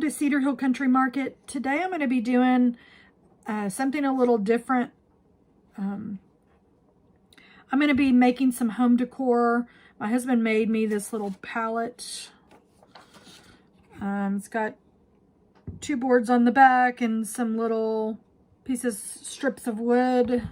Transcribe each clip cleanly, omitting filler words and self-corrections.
to Cedar Hill Country Market. Today I'm going to be doing something a little different. I'm going to be making some home decor. My husband made me this little palette. It's got 2 boards on the back and some little strips of wood.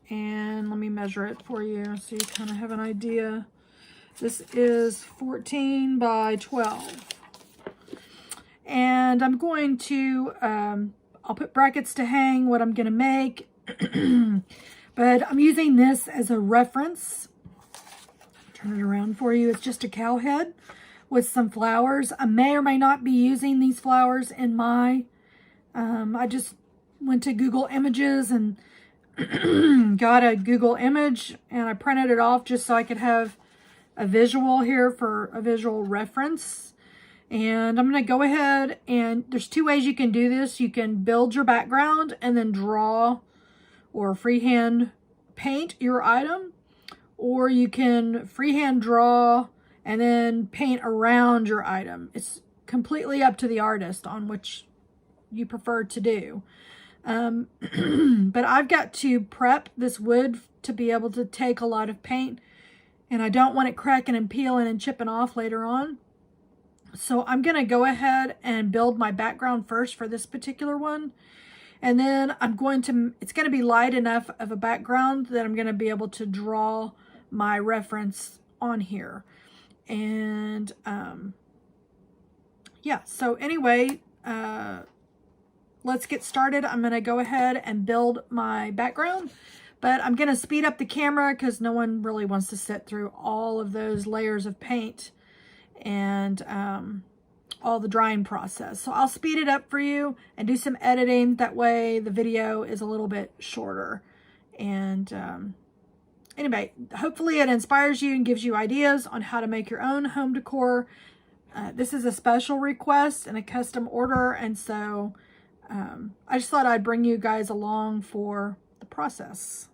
And let me measure it for you so you kind of have an idea. This is 14 by 12. And I'm going to, I'll put brackets to hang what I'm going to make. But I'm using this as a reference. Turn it around for you. It's just a cow head with some flowers. I may or may not be using these flowers in my, I just went to Google Images and got a Google image and I printed it off just so I could have a visual here for a visual reference. And I'm going to go ahead and there's 2 ways you can do this. You can build your background and then draw or freehand paint your item, or you can freehand draw and then paint around your item. It's completely up to the artist on which you prefer to do. But I've got to prep this wood to be able to take a lot of paint, and I don't want it cracking and peeling and chipping off later on. So I'm going to go ahead and build my background first for this particular one. And then it's going to be light enough of a background that I'm going to be able to draw my reference on here. And yeah, so anyway, let's get started. I'm going to go ahead and build my background, but I'm going to speed up the camera because no one really wants to sit through all of those layers of paint and all the drying process. So I'll speed it up for you and do some editing. That way the video is a little bit shorter. And anyway, hopefully it inspires you and gives you ideas on how to make your own home decor. This is a special request and a custom order, and so I just thought I'd bring you guys along for the process.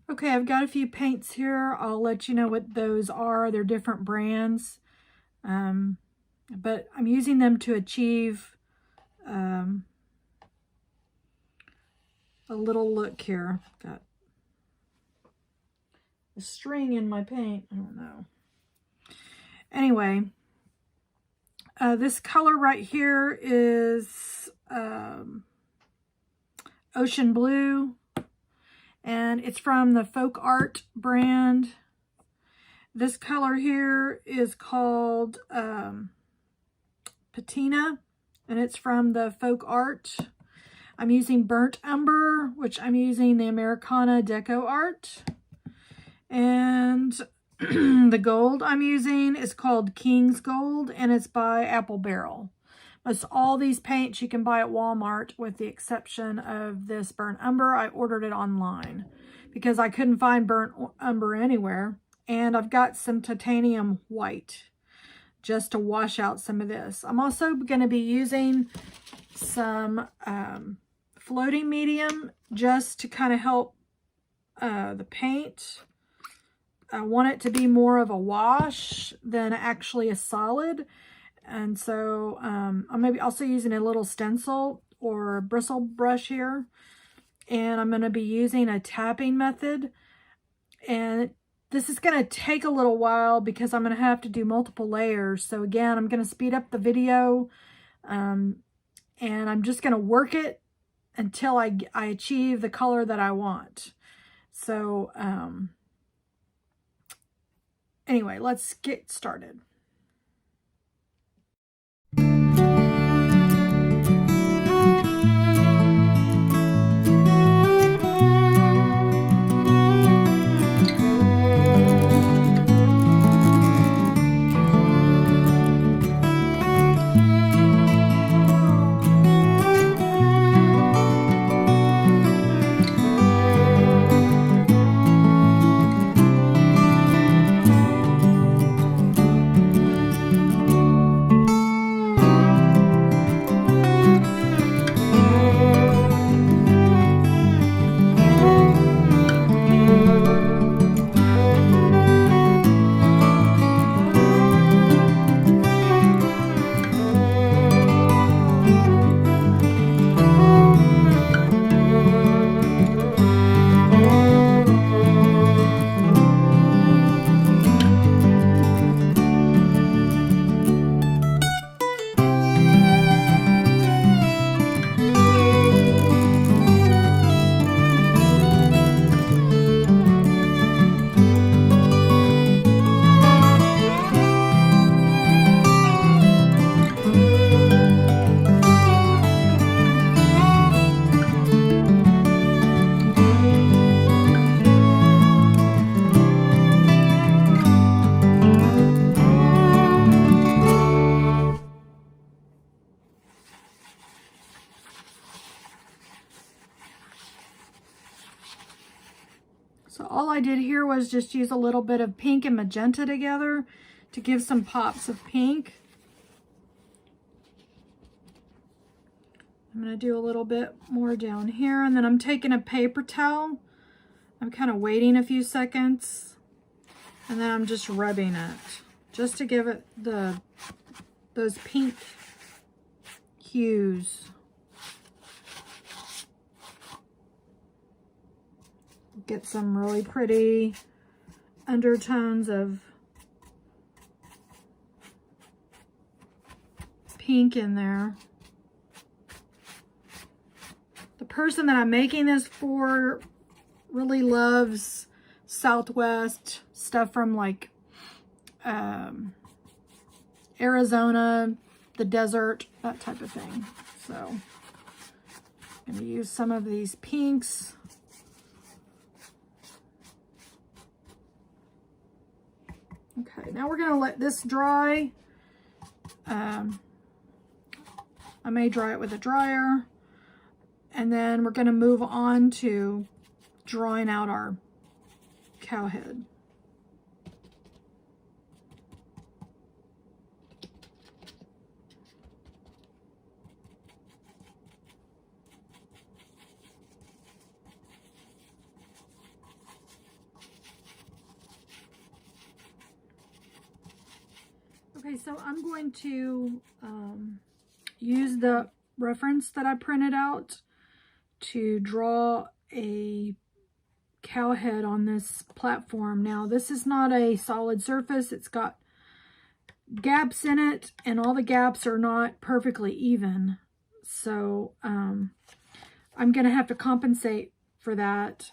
Okay, I've got a few paints here. I'll let you know what those are. They're different brands, but I'm using them to achieve a little look here. Got a string in my paint. I don't know. Anyway, this color right here is Ocean Blue. And it's from the Folk Art brand. This color here is called Patina, and it's from the Folk Art. I'm using Burnt Umber, which I'm using the Americana Deco Art. And the gold I'm using is called King's Gold, and it's by Apple Barrel. Most all these paints you can buy at Walmart, with the exception of this Burnt Umber. I ordered it online because I couldn't find Burnt Umber anywhere. And I've got some titanium white just to wash out some of this. I'm also going to be using some floating medium just to kind of help the paint. I want it to be more of a wash than actually a solid. And so I'm maybe also using a little stencil or bristle brush here. And I'm going to be using a tapping method. And this is going to take a little while because I'm going to have to do multiple layers. So again, I'm going to speed up the video. And I'm just going to work it until I achieve the color that I want. So anyway, let's get started. did here was just use a little bit of pink and magenta together to give some pops of pink. I'm going to do a little bit more down here, and then I'm taking a paper towel. I'm kind of waiting a few seconds, and then I'm just rubbing it just to give it those pink hues. Get some really pretty undertones of pink in there. The person that I'm making this for really loves Southwest stuff from like Arizona, the desert, that type of thing. So I'm going to use some of these pinks. Okay, now we're going to let this dry. I may dry it with a dryer. And then we're going to move on to drawing out our cow head. Okay, so I'm going to use the reference that I printed out to draw a cow head on this platform. Now, this is not a solid surface. It's got gaps in it, and all the gaps are not perfectly even. So I'm going to have to compensate for that.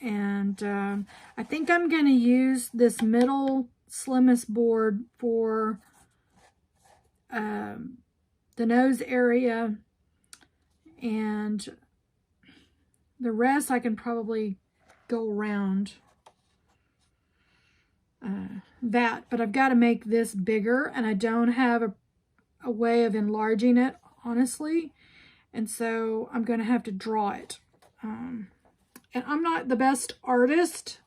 And I think I'm going to use this middle slimmest board for the nose area, and the rest I can probably go around that, but I've got to make this bigger, and I don't have a way of enlarging it, honestly, and so I'm going to have to draw it. And I'm not the best artist,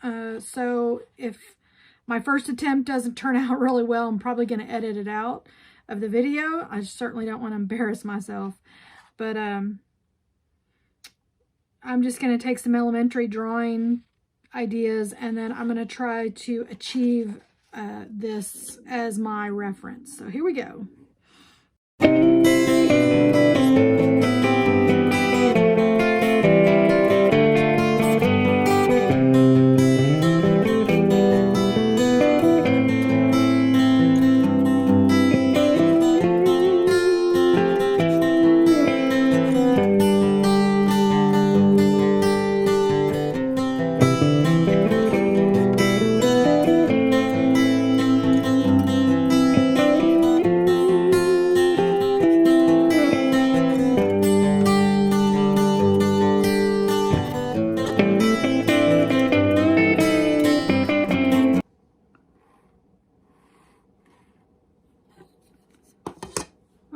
so if my first attempt doesn't turn out really well, I'm probably going to edit it out of the video. I certainly don't want to embarrass myself, but I'm just going to take some elementary drawing ideas, and then I'm going to try to achieve this as my reference. So here we go.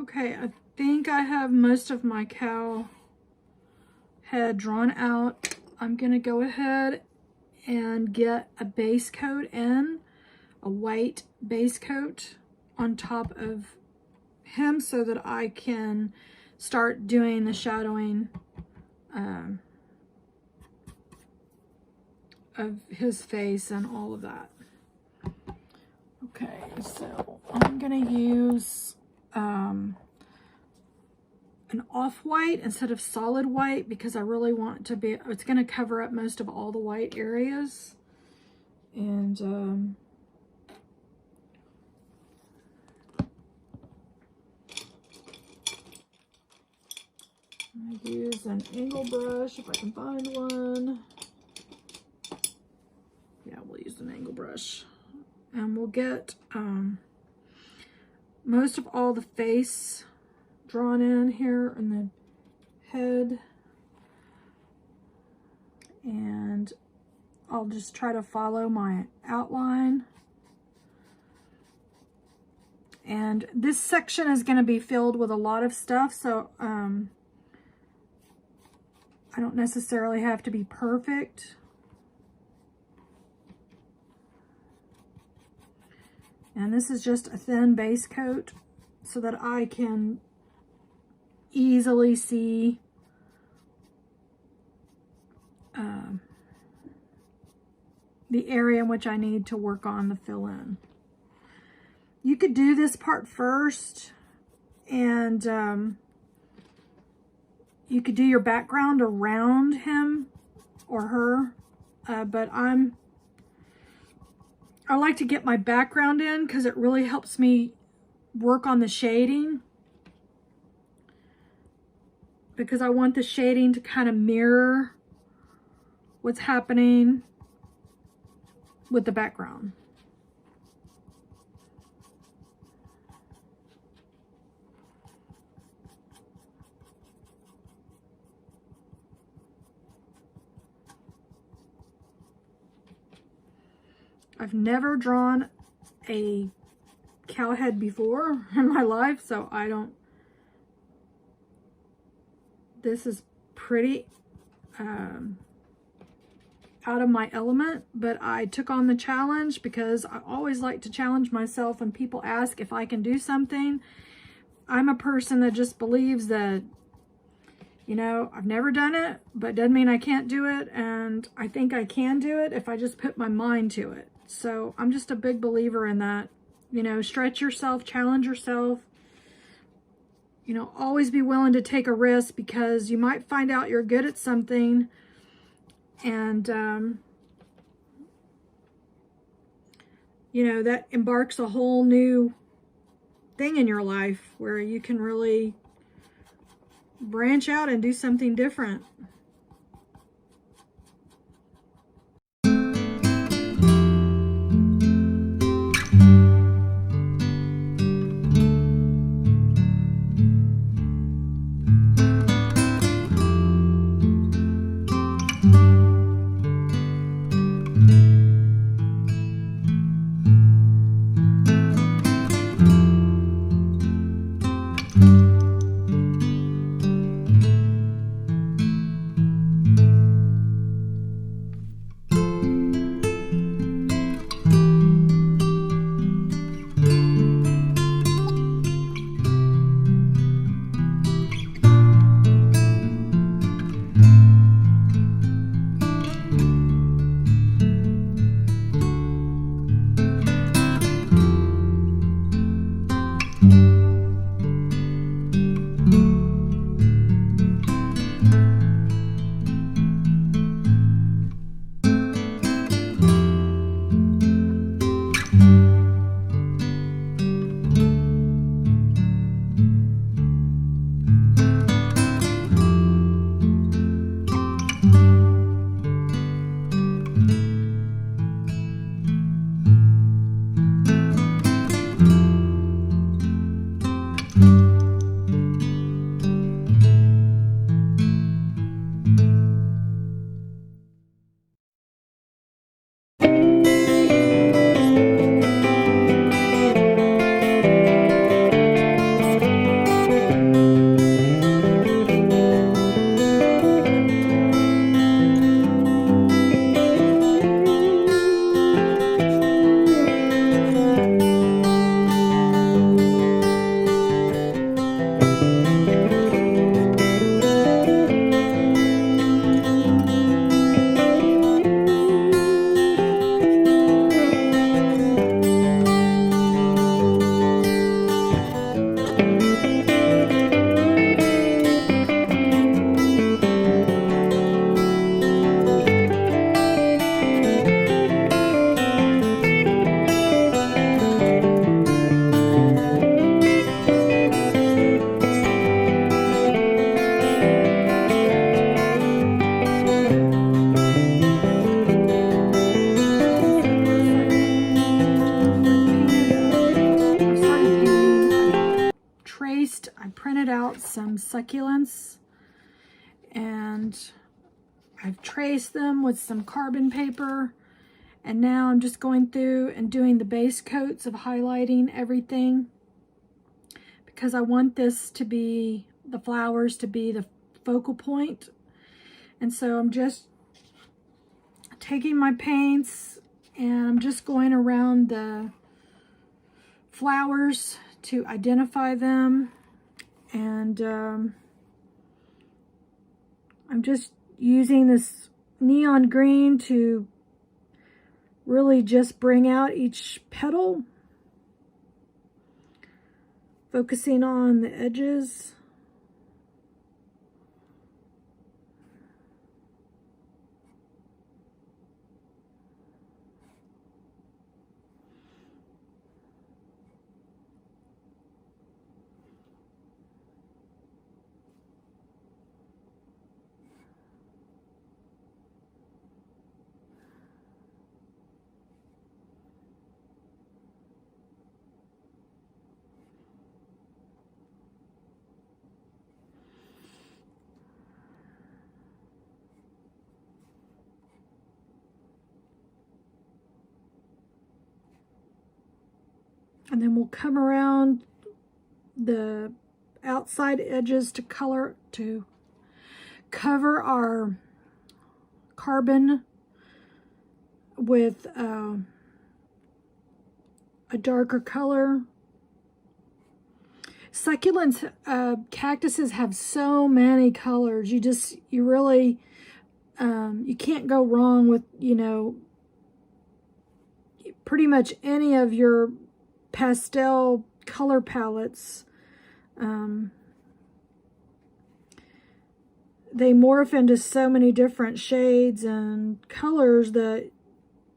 Okay, I think I have most of my cow head drawn out. I'm going to go ahead and get a base coat in, a white base coat on top of him so that I can start doing the shadowing of his face and all of that. Okay, so I'm going to use an off-white instead of solid white because I really want to be, it's going to cover up most of all the white areas. And I use an angle brush if I can find one. Yeah, we'll use an angle brush. And we'll get most of all the face drawn in here and the head. And I'll just try to follow my outline. And this section is going to be filled with a lot of stuff, so I don't necessarily have to be perfect. And this is just a thin base coat so that I can easily see the area in which I need to work on the fill-in. You could do this part first, and you could do your background around him or her, but I like to get my background in because it really helps me work on the shading, because I want the shading to kind of mirror what's happening with the background. I've never drawn a cow head before in my life, so I don't, this is pretty out of my element, but I took on the challenge because I always like to challenge myself when people ask if I can do something. I'm a person that just believes that, you know, I've never done it, but doesn't mean I can't do it, and I think I can do it if I just put my mind to it. So I'm just a big believer in that. You know, stretch yourself, challenge yourself. You know, always be willing to take a risk, because you might find out you're good at something, and you know, that embarks a whole new thing in your life where you can really branch out and do something different. I printed out some succulents, and I've traced them with some carbon paper, and now I'm just going through and doing the base coats of highlighting everything, because I want this to be, the flowers to be the focal point. And so I'm just taking my paints and I'm just going around the flowers to identify them. And I'm just using this neon green to really just bring out each petal, focusing on the edges. And then we'll come around the outside edges to cover our carbon with a darker color. Succulents, cactuses have so many colors. You really, you can't go wrong with, you know, pretty much any of your pastel color palettes. They morph into so many different shades and colors that,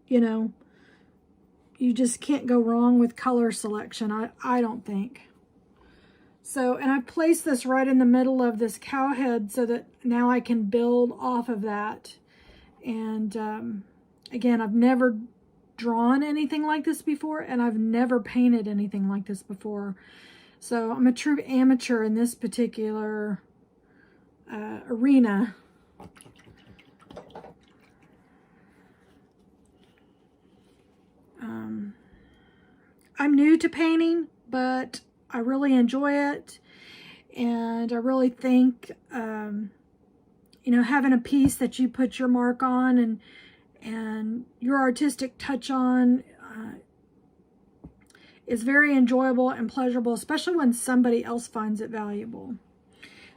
you know, you just can't go wrong with color selection, I don't think. So, and I placed this right in the middle of this cow head so that now I can build off of that. And again, I've never drawn anything like this before, and I've never painted anything like this before. So I'm a true amateur in this particular arena. I'm new to painting, but I really enjoy it, and I really think, you know, having a piece that you put your mark on and your artistic touch on is very enjoyable and pleasurable, especially when somebody else finds it valuable.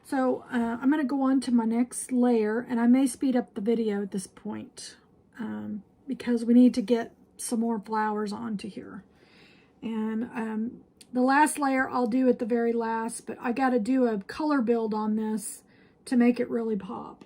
So I'm going to go on to my next layer, and I may speed up the video at this point because we need to get some more flowers onto here. And the last layer I'll do at the very last, but I got to do a color build on this to make it really pop.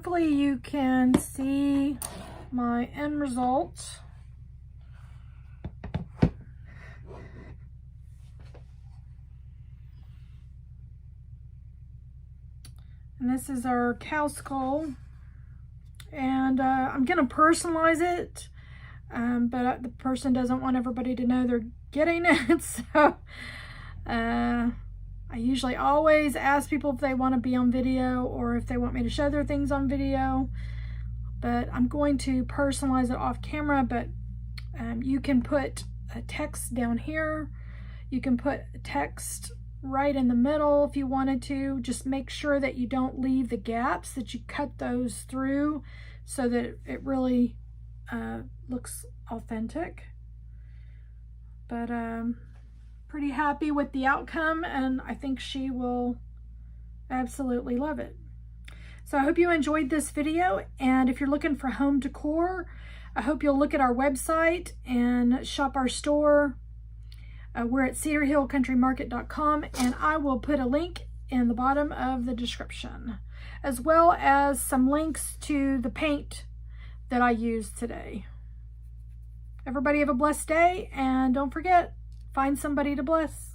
hopefully you can see my end result. And this is our cow skull. And I'm going to personalize it, but the person doesn't want everybody to know they're getting it. So I usually always ask people if they want to be on video or if they want me to show their things on video. But I'm going to personalize it off camera, but you can put a text down here. You can put text right in the middle if you wanted to. Just make sure that you don't leave the gaps, that you cut those through so that it really looks authentic. But pretty happy with the outcome, and I think she will absolutely love it. So I hope you enjoyed this video, and if you're looking for home decor, I hope you'll look at our website and shop our store. We're at cedarhillcountrymarket.com, and I will put a link in the bottom of the description, as well as some links to the paint that I used today. Everybody have a blessed day, and don't forget, find somebody to bless.